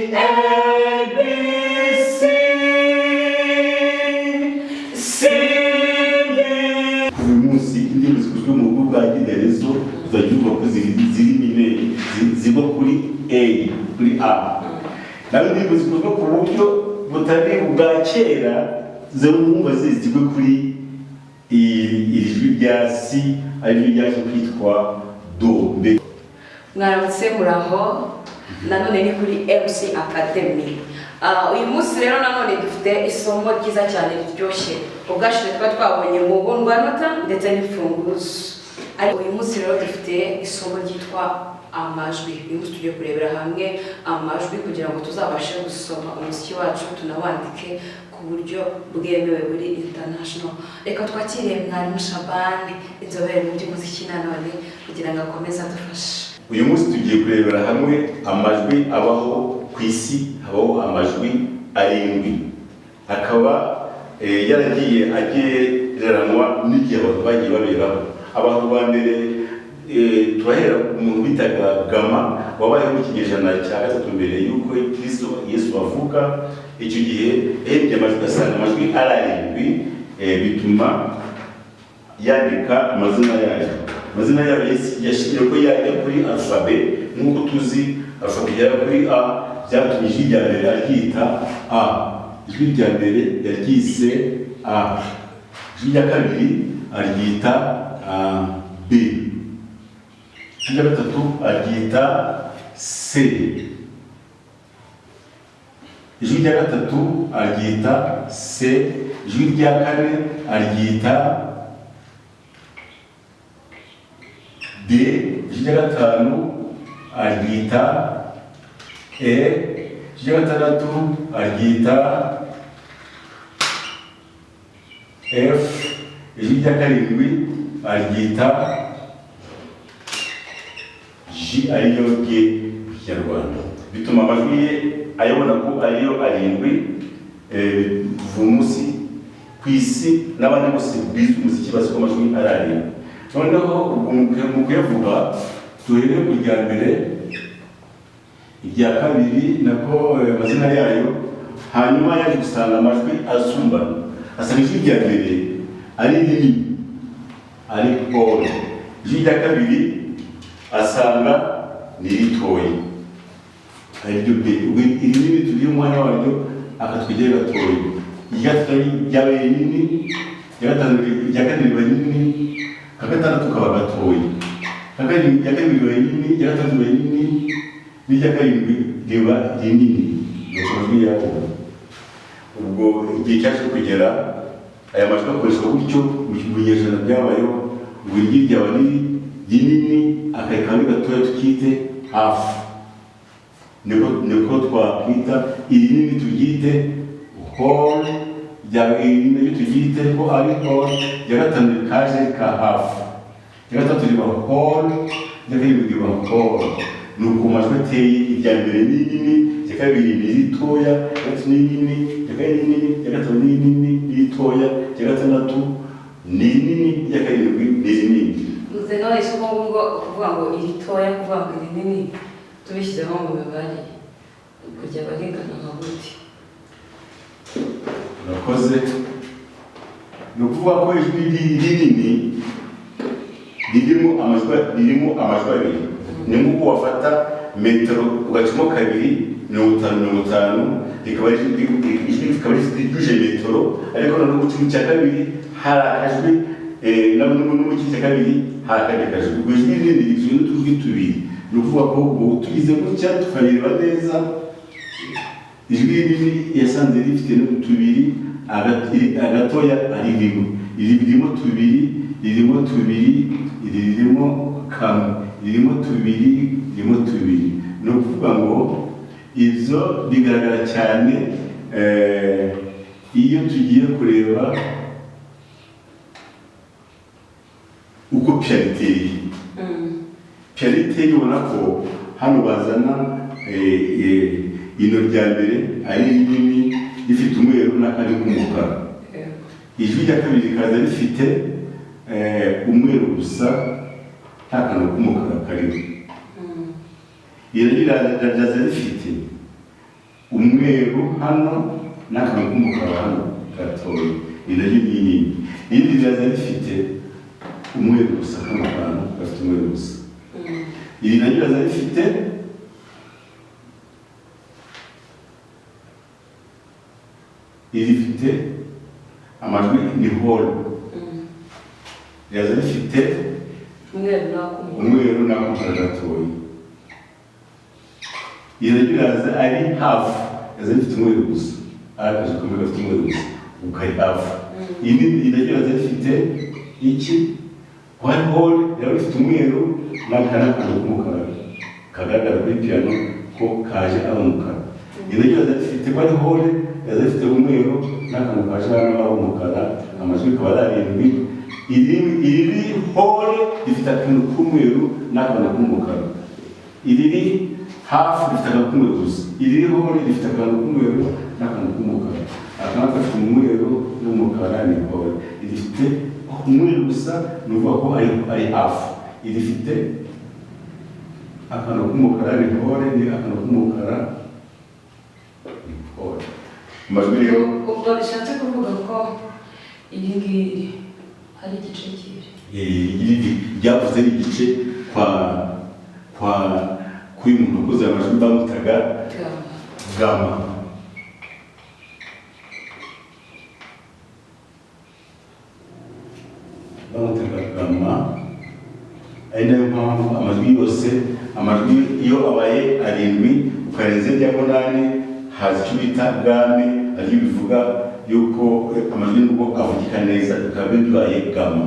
ABC uyu munsi indirimbo zikozwe mu buryo bwa kiderezo uzajya uvuga ko ziri mineri ziva kuri A naho indirimbo zikozwe ku buryo butari ubwa kera zumva zizigwe kuri iri jwi rya C ari ryo ryaje kwitwa Do. Mwaramutse muraho nanone ni kuri MC Academy. Uyu munsi rero nanone dufite isomo ryiza cyane riryoshye. Ubwashije twabonye mu bundwanota ndetse n'imfunguzo. Ariko uyu munsi rero dufite isomo ryitwa amajwi. Uyu munsi tugiye kurebera hamwe amajwi kugira ngo tuzabashe gusoma umuziki wacu tunawandike ku buryo bwemewe buri international. Reka twakire mwarimu Shabani inzobere mu by'umuziki nanone kugira ngo akomeze adufashe. Uyu munsi tugiye kurebera hamwe amajwi abaho ku isi. Habaho amajwi arindwi akaba yaragiye agereranwa n'igihe abantu bagiye baberaho. Abantu ba mbere turahera umuntu bitaga Gama wabayeho mu kinyejana cya gatatu mbere y'uko Kristo Yesu avuka. Icyo gihe yahembye amajwi asanga amajwi arindwi bituma yandika amazina yayo. Amazina yayo yashingiye ko yajya kuri alfabe nk'uko tuzi alfabe yari kuri A byatumye ijwi rya mbere aryita A. Ijwi rya mbere yaryise A. Ijwi rya kabiri aryita B. Ijwi rya gatatu aryita C. Ijwi rya gatatu aryita C. Ijwi rya kane aryita D. Ijwi rya gatanu aryita E. Ijwi rya gatandatu aryita F. Ijwi rya karindwi aryita G ariyo G Kinyarwanda. Bituma amajwi ye ayabona ko ariyo arindwi kuva umunsi ku isi n'abandi bose bize umuziki bazi ko amajwi ari arindwi. Noneho mu kuyavuga duhereye ku rya mbere, irya kabiri nako amazina yayo, hanyuma yaje gusanga amajwi asumbana. Asanga ijwi rya mbere ari rinini ari Paul. Ijwi rya kabiri asanga ni ritoya ariryo B. Iri nini turiye umwanya waryo akatwegera gatoya. Irya gatatu ryabaye rinini, irya kane riba rinini, gatandatu kaba gatoya, irya kabiri riba rinini, irya gatatu riba rinini, n'irya karindwi riba rinini. Amajwi yabo ubwo igihe cyaje kugera aya majwi akoreshwa gutyo mu binyejana byabayeho. Buri ijwi ryaba rinini akareka gatoya tukite hafi. Niko twakwita irinini turyite whole, iryo turyite ko ari whole, irya gatanu kaje ka hafi, irya gatatu riba whole, irya karindwi riba whole. Nuko amajwi ateye: irya mbere ni rinini, irya kabiri ni ritoya, irya gatatu ni rinini, irya kane ni rinini, irya gatanu ni rinini ritoya, irya gatandatu ni rinini, irya karindwi ni rinini. Muze none isoko ngo kuvuga ngo iritoya kuvuga ngo rinini tubishyizeho mu mibare kujya barengana nka gute? Urakoze. Ni ukuvuga ko ijwi rinini ririmo amajwi abiri. Ni nk'uko wafata metero ugacamo kabiri 50 rikaba ryuje metero, ariko noneho ku kintu cya kabiri hari akajwi mu kintu cya kabiri hari akandi kajwi. Ubwo ijwi rinini rigizwe n'utujwi tubiri. Ni ukuvuga ko tugize gutya tukareba neza, ijwi rinini yasanze rifite n'utubiri, agatoya ari rimwe, ririmo tubiri, ririmo kamwe, ririmo tubiri. Ni ukuvuga ngo ibyo bigaragara cyane iyo tugiye kureba uko piyaniteri ubona ko hano bazana ino rya mbere ari rinini rifite umweru n'akandi k'umukara. Ijwi rya kabiri rikaza rifite umweru gusa nta kantu k'umukara karimo. Iri riraza rifite umweru hano n'akantu k'umukara hano gatoya, iri naryo ni nini. Irindi riraza rifite umweru gusa, kano kantu gafite umweru gusa. Iri naryo riraza rifite irifite amajwi ni hole, riraza rifite umweru n'akumukara gatoya. Iri naryo riraza ari hafu, riraza rifite umweru gusa, ari akazi kamwe gafite umweru gusa, ukari hafu. Iri naryo riraza rifite iki one hole, riraza rifite umweru n'akantu k'umukara kagaragara kuri piano ko kaje ari umukara. Iri naryo riraza rifite one hole, riraza rifite umweru n'akantu kaje hano ari umukara, amajwi akaba ari 7. Iri hole rifite akantu k'umweru n'akantu k'umukara. Iri hafi rifite akantu k'umweru gusa. Iri hole rifite akantu k'umweru n'akantu k'umukara. Akantu gafite umweru n'umukara ni hole. Rifite umweru gusa, ni ukuvuga ko ari hafi. Rifite akantu k'umukara ni hole, ni akantu k'umukara ni hole. Amajwi rero ubwo bishatse kuvuga ko iri ngiri hari igice kiri. Iri ryavuze ari igice k'uyu muntu ukoze amajwi bamutaga gama. Bamutaga gama, ari nayo mpamvu amajwi yose, amajwi iyo abaye 7 ukarenze diagonale haza icyo bita game, aribyo bivuga yuko amajwi nubwo avugika neza bikaba bibaye gama.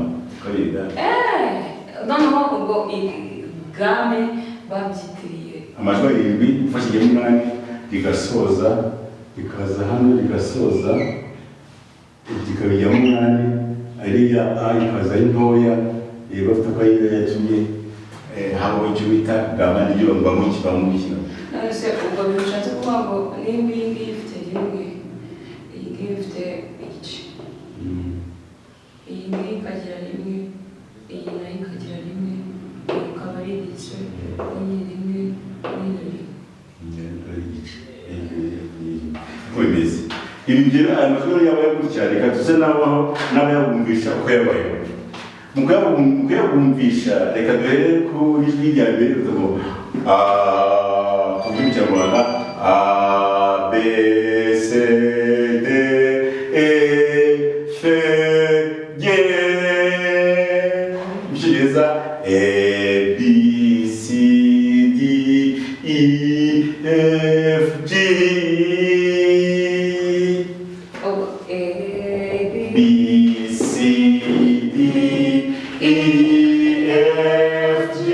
Noneho ubwo game babyitiriye amajwi 7 ufashije 8 rigasoza, rikaza hano rigasoza, rikabijya 8 ariya a ikaza ari ntoya, bafite ko ari yatumye habo icyo bita gama, n'ibyo bamukina. Nase ubwo bishatse kuvuga ngo nimba iyi ngiyi ifite rimwe, iyi ngiyi ifite igice, iyi ngiyi ikagira rimwe, iyi nayo ikagira rimwe, iyi ikaba ari igice, iyi rimwe, iyi bimeze. Ibi rero aya majwi yabaye gutya, reka tuze n'abayabumvisha uko yabayeho. Mu kuyabumvisha reka duhere kuri ijwi rya mbere, tuvuga tuvuge mu Kinyarwanda A, B, C, D, E, F, G. Mu Cyongereza A, B, C, D, E, F, G. B, C, D, E, F, G.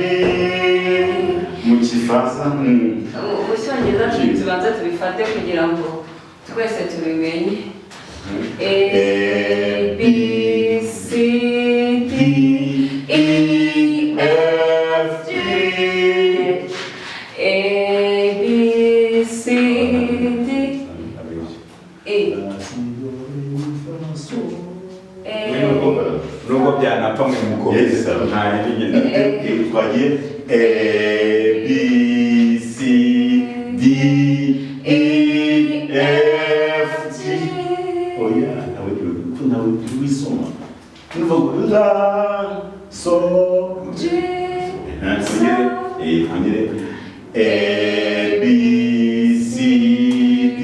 Mu Kifaransa Icyongereza tubanza tubifate kugira ngo twese tubimenye. A, B, C, D, E, F, G. A, B, C, D, E. nubwo byanapfa mu mukomeza nta yindi twagiye A, B, C, D, E, F, G. Oya, nawe wisoma nuvuga la, so, G. Kongere A, B, C, D,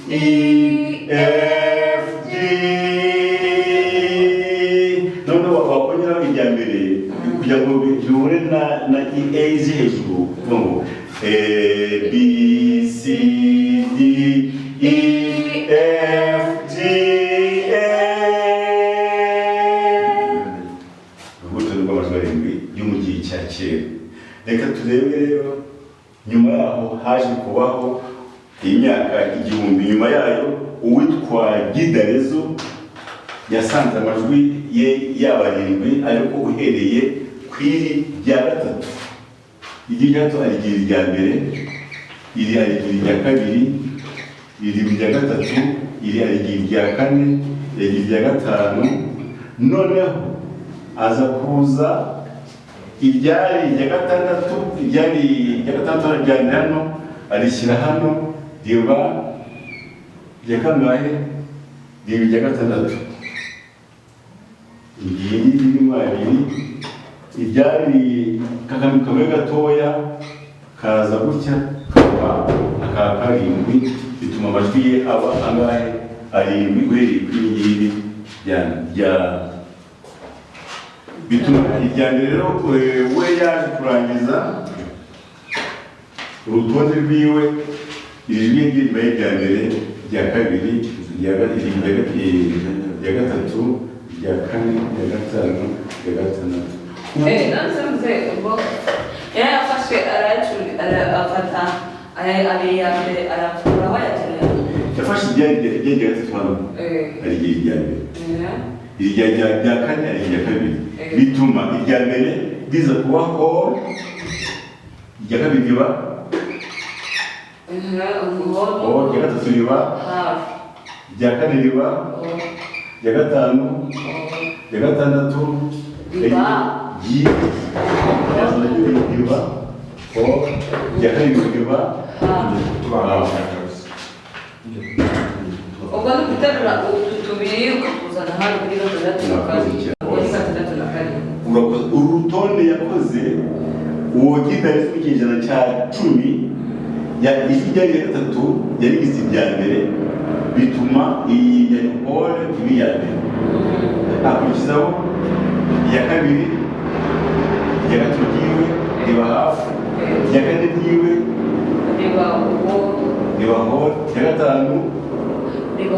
E, F, G. Noneho wakongeraho irya mbere kugira ngo bihure na A zi hejuru, kuvuga ngo A, B, C, D, E, F, G, A. Urubuto rw'amajwi 7 yo mu gihe cya kera. Reka turebe rero nyuma yaho haje kubaho imyaka 1000 nyuma yayo, uwitwa Gidarezo yasanze amajwi ye yaba 7 ariko uhereye kwiri rya gatatu. Iri gato arigira irya mbere, iri arigira irya kabiri, iri irya gatatu, iri arigira irya kane, iri irya gatanu. Noneho aza kuza iryari irya gatandatu, iryari irya gatandatu arijyana hano, arishyira hano, riba irya kangahe? Riba irya gatandatu. Ngiri ririmo abiri, iryari kamwe gatoya kaza gutya kaba aka karindwi, bituma amajwi ye aba angahe? Arindwi uhereye kuri ngiri bituma irya mbere rero we yaje kurangiza urutonde rwiwe, iri jwi ngiri ribaye irya mbere, irya kabiri, irya gatatu, irya kane, irya gatanu, irya gatandatu. Nanze ubwo yarafashwe arafata abiri ya mbere arafura aho yakeneye. Yafashe irya gatatu hano, ari irya mbere. Irya kane ari irya kabiri. Bituma irya mbere riza kuba all, irya kabiri riba all, irya gatatu riba half, irya kane riba, irya gatanu, irya gatandatu riba all, irya karindwi riba half. Ubwo ni guterura utu tubiri ukakuzana hano kuri gatandatu na karindwi. Urutonde yakoze uwo gitari mu kinyejana cya 10 ijwi rya gatatu yarigize irya mbere, bituma iyi yari all ibi ya mbere. Akurikizaho iya kabiri, irya gatatu ryiwe riba hafi, irya kane ryiwe riba all, irya gatanu riba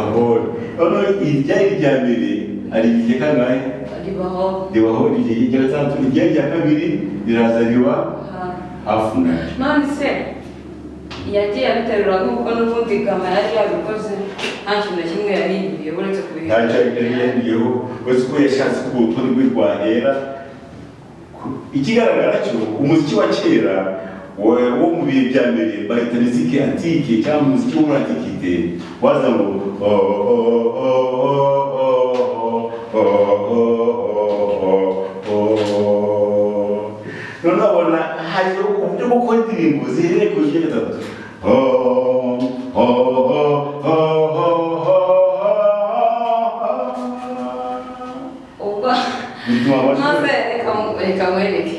all. Noneho iryari irya mbere ari irya kangahe? Riba all. Irya gatandatu, iryari irya kabiri riraza riba hafi nacyo. None se yagiye abiterura nk'uko n'ubundi gama yari yabikoze, nta kintu na kimwe yahinduye uretse kubihindura? Nta kintu yari yahinduyeho, uretse ko yashatse ko urutonde rwe rwahera. Ikigaragara cyo umuziki wa kera wo mu bihe bya mbere bahita muziki antike cyangwa umuziki wo muri antikite, waza ngo none abona hariho uburyo bwo gukora indirimbo zihereye ku ijwi gatatu. Reka mwereke.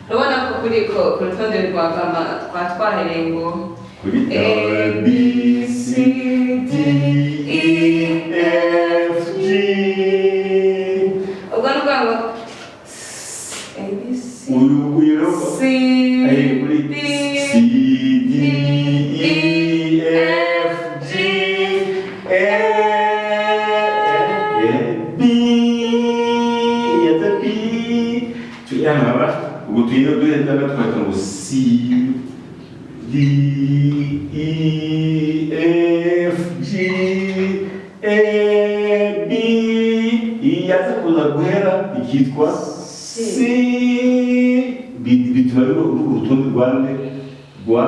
Urabona ko kuri ku rutonde rwa gama twahereye ngo kuri A, B, C, D, E, F, G. Ubwo ni ubwa ngo C, D, E, F, G, B. Yata B. Tuyahaba. Ubwo tuyino duhenda twaka ngo C, D, E, F, G, A, B. Yaza kuza guhera ikitwa C. Bituma urutonde rwande rwa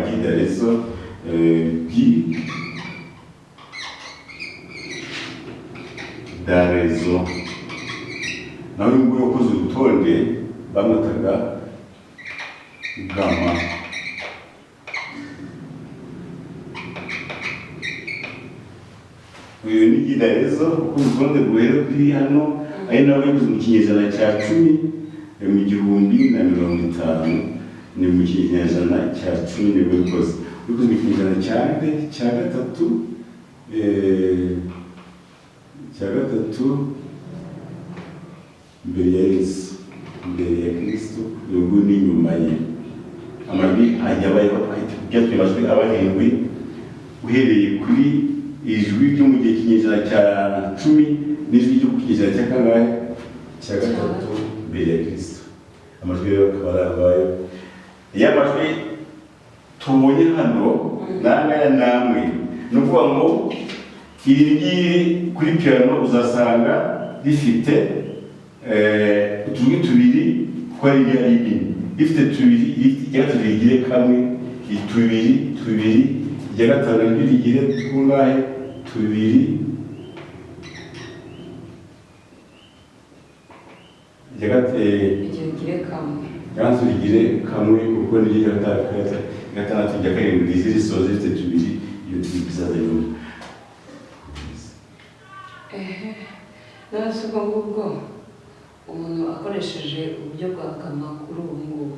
gitarizo B darezo. Nawe nguyu wakoze urutonde bamutaga gama. Uyu ni gidarezo uko urutonde rwera kuri hano, ari nawe yakoze mu kinyejana cya 10 mu 1050, ni mu kinyejana cya 10 nibwo yakoze. Yakoze mu kinyejana cya mbere, cya gatatu mbere ya Yesu, mbere ya Kristo, ubwo ni nyuma ye. Amajwi ajyabayeho byatuma amajwi abarindwi uhereye kuri ijwi ryo mu gihe kinyejana cya 10 n'ijwi ryo ku kinyejana cya kangahe? Cya gatatu mbere ya Kristo. Amajwi rero akaba arabaye ya majwi tubonye hano nangaya namwe. Ni ukuvuga ngo iri ngiri kuri piano uzasanga rifite utujwi tubiri kuko ari nini, rifite tubiri, irya gatatu rigire kamwe, tubiri, irya gatanu ryo rigire tungahe? Tubiri, igire kamwe. ganze urigire kamwe kuko ni gatandatu ijya karindwi iziri soze zifite tubiri iyo tubizaza nyuma. None se ubwo ngubwo umuntu akoresheje uburyo bwa gama kuri ubu ngubu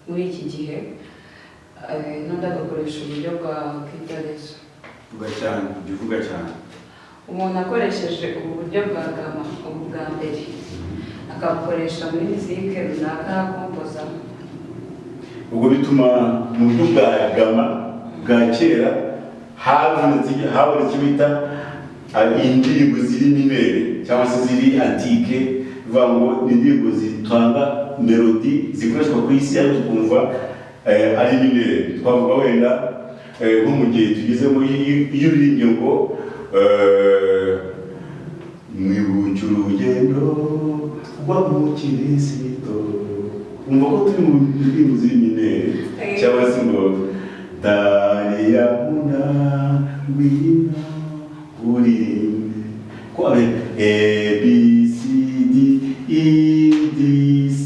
muri iki gihe n'undi agakoresha uburyo bwa kwitarezo bivuga cyane umuntu akoresheje ubu buryo bwa gama ubu bwa mbere akabukoresha muri mizike runaka kompoza, ubwo bituma mu buryo bwa gama bwa kera habonetse bita indirimbo ziri minere cyangwa se ziri antike, bivuga ngo ni indirimbo zitanga melodi zikoreshwa ku isi ariko tukumva ari minere. Twavuga wenda nko mu gihe tugezemo iyo uririmbye ngo mwibuke urugendo rwa mu kirisito, umva ko turi mu ndirimbo ziri minere cyangwa se ngo dariya muna ngwina uririmbe ko abe A B C D E D C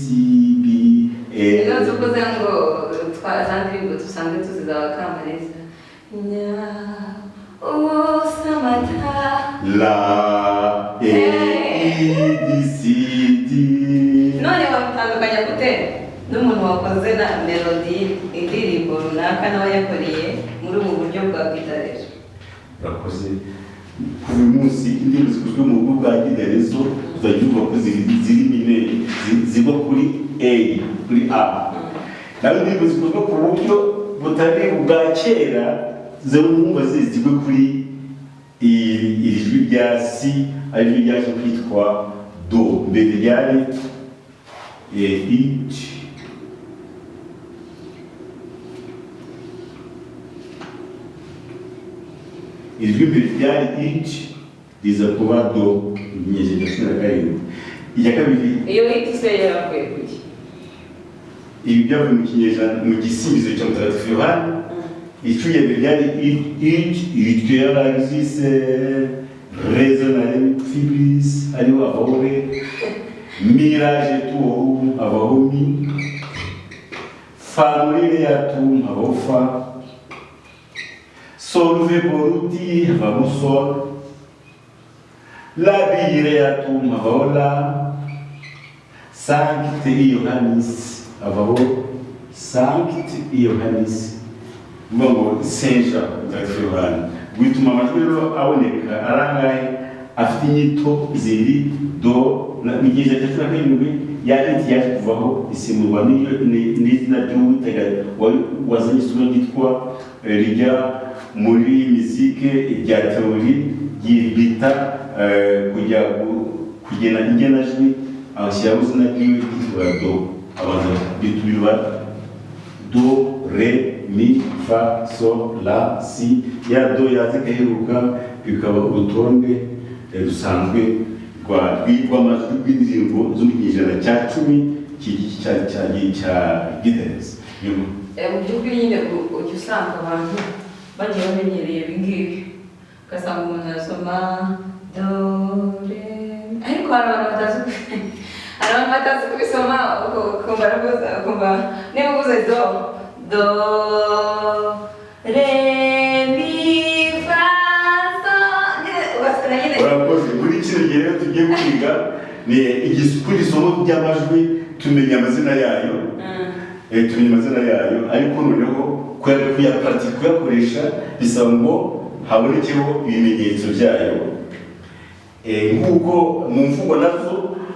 B rero tukoze ngo twazandi ndirimbo dusanzwe tuziza Kamareza nya samata la A B C D. none wabitandukanya gute n'umuntu wakoze na melody indirimbo runaka nawe yakoreye muri ubu buryo bwa kwitarezo? Urakoze ku munsi indirimbo zikozwe mu buryo bwa kwitarezo tuzajya ko ziri minere zigwa kuri A, nawe indirimbo zikozwe ku buryo butari bwa kera zumva zizigwe kuri iri jwi rya C ari ryo ryaje kwitwa do, mbere ryari it. Ijwi mbere ryari it riza kuba do inyejana cumi na karindwi. Iya kabiri iyo it se yaravuye kuki? Ibi byavuye mu kinyejana mu gisingizo cya Mutagatifu Yohani. Icyo mbere ryari it yaragize raisonnable fibris ariho avore mirage tuo avahomi famille yatum avofa solve boruti avamosol labire yatum avola sancte Iohannis avaho sancte Iohannis ngo senja Mutagatifu Yohani bituma amajwi rero aboneka arangaye afite inyito ziri do mu gihe cya cumi na karindwi yari yaje kuvaho isimurwa n'izina ry'uwitega wazanye isomo ryitwa rijya muri mizike rya teori bita kugena ingenajwi ashyiraho izina ry'iwe ryitwa do, abanza bitubirwa do re mi fa sol la si, ya do yaze gaheruka bikaba urutonde rusanzwe rw'amajwi rw'indirimbo zo mu kinyejana cya 10 cya Gitterez. Mu by'ukuri nyine ujya usanga abantu bagiye bamenyereye ibi ngibi, ugasanga umuntu arasoma do re, ariko hari abantu batazi kubisoma ukumva niba uvuze do re mi fa sol ugasanga nyine urakoze. Muri kino gihe rero tugiye kwiga ni kuri isomo ry'amajwi tumenya amazina yayo, ariko noneho kuyakoresha bisaba ngo habonekeho ibimenyetso byayo, nk'uko mu mvugo nazo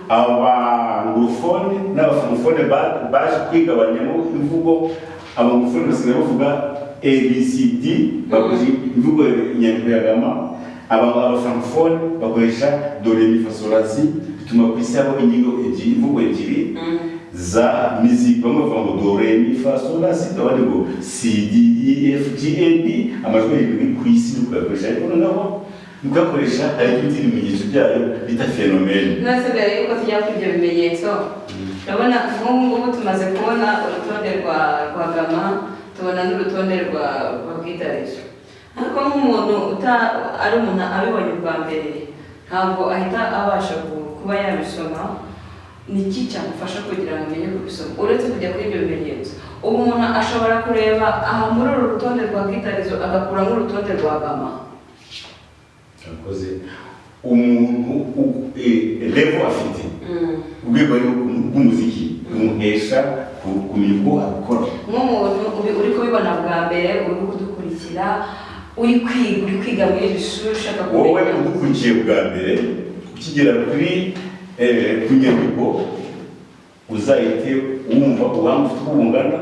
abanglofone n'abafrancofone baje kwigabanyamo imvugo. Abanglofone basigaye bavuga ABCD bakoze imvugo nyandiko ya gama, abafrancofone bakoresha do re mi fa sol la si, bituma ku isi habaho imvugo ebyiri za miziki. Bamwe bavuga ngo do re mi fa sol la si, abandi ngo C D E F G A B, amajwi arindwi ku isi ni kuyakoresha, ariko noneho mu kuyakoresha hari ibindi bimenyetso byayo bita fenomene. Nase mbere yuko tujya kuri ibyo bimenyetso, urabona nk'ubu ngubu tumaze kubona urutonde rwa gama, tubona n'urutonde rwa kwitarezo, ariko nk'umuntu ari umuntu abibonye bwa mbere ntabwo ahita abasha kuba yabisoma ni iki cyamufasha kugira ngo amenye kubisoma uretse kujya kuri ibyo bimenyetso. Ubu umuntu ashobora kureba aha muri uru rutonde rwa kitarizo agakuramo urutonde rwa gama. Akoze umuntu level afite urwego rw'umuziki umuhesha kumenya uko abikora. Nk'umuntu uri kubibona bwa mbere uri kudukurikira uri kwiga muri iri shuri ushaka kumenya. Wowe udukurikiye bwa mbere ukigera kuri ku nyandiko uzahite wumva ubuhanga ufite uko bungana.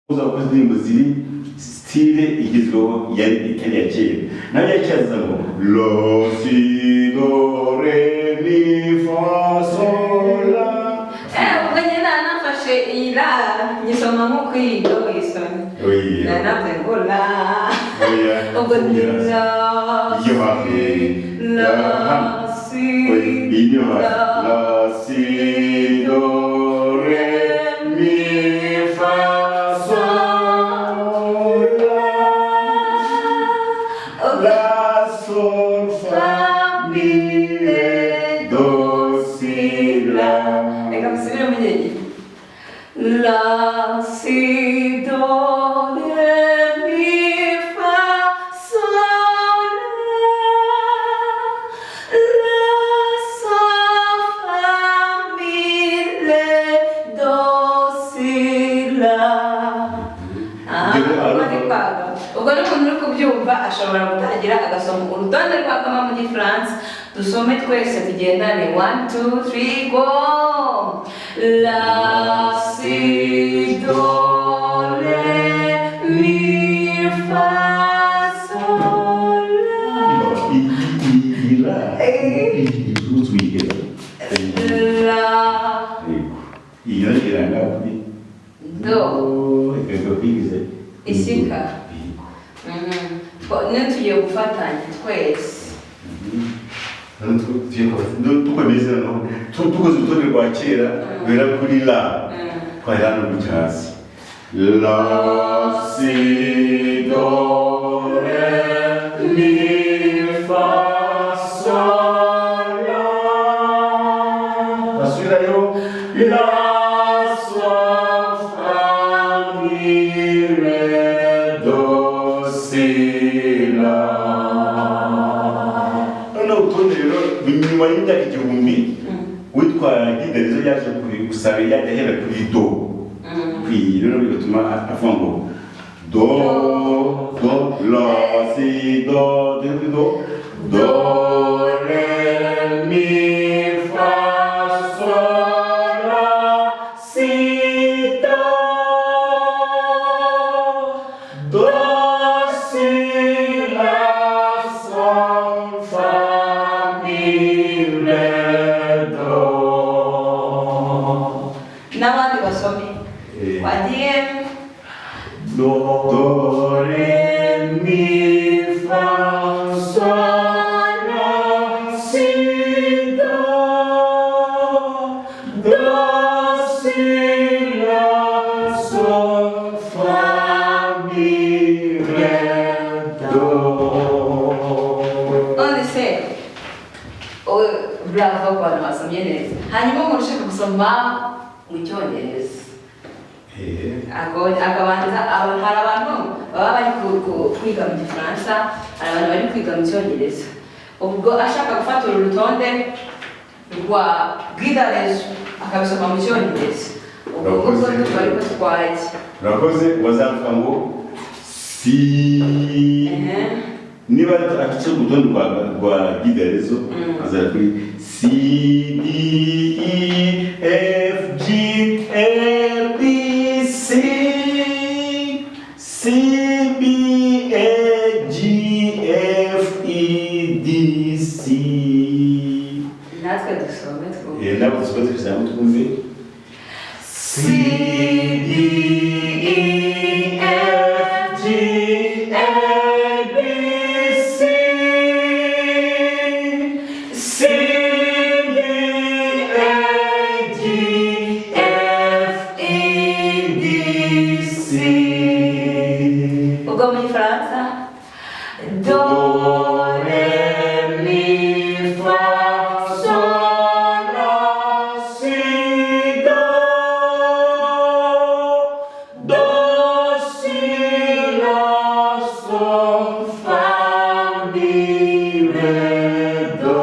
Uzakoze indirimbo ziri style igezweho yari itari ya kera. Nayo yakizaza ngo lo si do re mi fa sol la. Ubwo nyine nafashe iyi la nyisoma nk'uko iyi do isoni. Oui. Nanavuze ngo la. Oya. Ubwo ni la. Iyo hafi. La si. Oui. Iyo hafi. La si do re mi fa. La sol fa mi re do si la. Eka msibire mwenyeji. La si do re mi fa sol la. La sol fa mi re do si la. Ubwo ni umuntu uri kubyumva ashobora gutangira agasoma urutonde rwa gama mu gifaransa. Dusome twese tugendane 1 2 3 go. La si do re mi fa sol la. Do. Isika. None tugiye gufatanya twese. Tukomeze no tukoze urutonde rwa kera rwera kuri la twari hano mu cyasi. La si do re mi fa sol la. Basubirayo. La sol fa mi re do si la. Nyuma y'imyaka igihumbi witwa Gidarizo yaje gusaba yajya ahera kuri do. Kwiyi rero bigatuma avuga ngo do la si do do re mi fa sol la si do si la sol fa mi. bravo ku bantu basomye neza hanyuma umuntu ushaka gusoma mu cyongereza akabanza hari abantu baba bari kwiga mu gifaransa hari abantu bari kwiga mu cyongereza ubwo ashaka gufata uru rutonde rwa bw'idarezo akabisoma mu cyongereza ubwo ngubwo tuba ariko twajya urakoze wazavuga ngo si niba afite urutonde rwa bw'idarezo azara kuri C D E F G A B C C B A G F E D C natwe dusome twumve ntabwo dusome twizamo twumve C D E F G A B C C B A G F E D C ubwo mu gifaransa Do re mi fa sol la si do do si la sol fa mi re do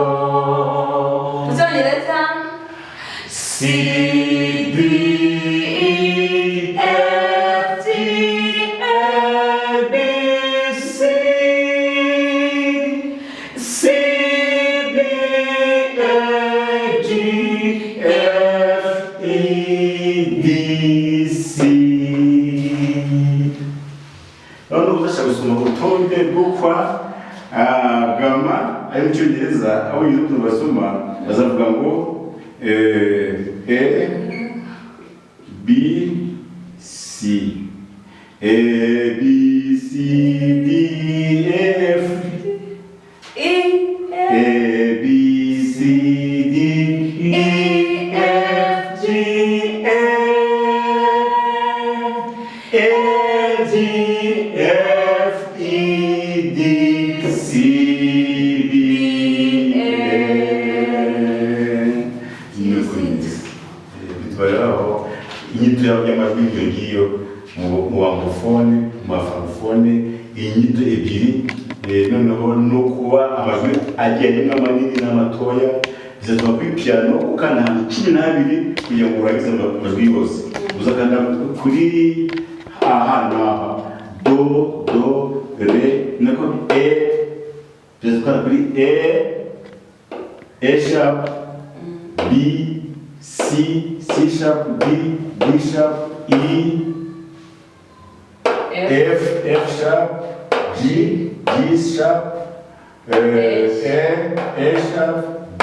mu cyongereza C D E F G A B C C B A G F E D C none uzashaka gusoma urutonde rwo kwa gama ari mu cyongereza aho yize ukuntu basoma bazavuga ngo A B C A B C D F E A B C D E F G A G F E D C B A bitwaraho inyito y'amajwi iyo ngiyo mu bangofone mu bafangofone inyito ebyiri noneho no kuba amajwi agenda manini n'amatoya bizatuma kuri piano ukanda ahantu 12 kugira ngo urangize amajwi yose uzakanda kuri ahantu aha do do re nako bizatuma kuri E sharp B C C sharp D D sharp E F sharp G sharp A sharp B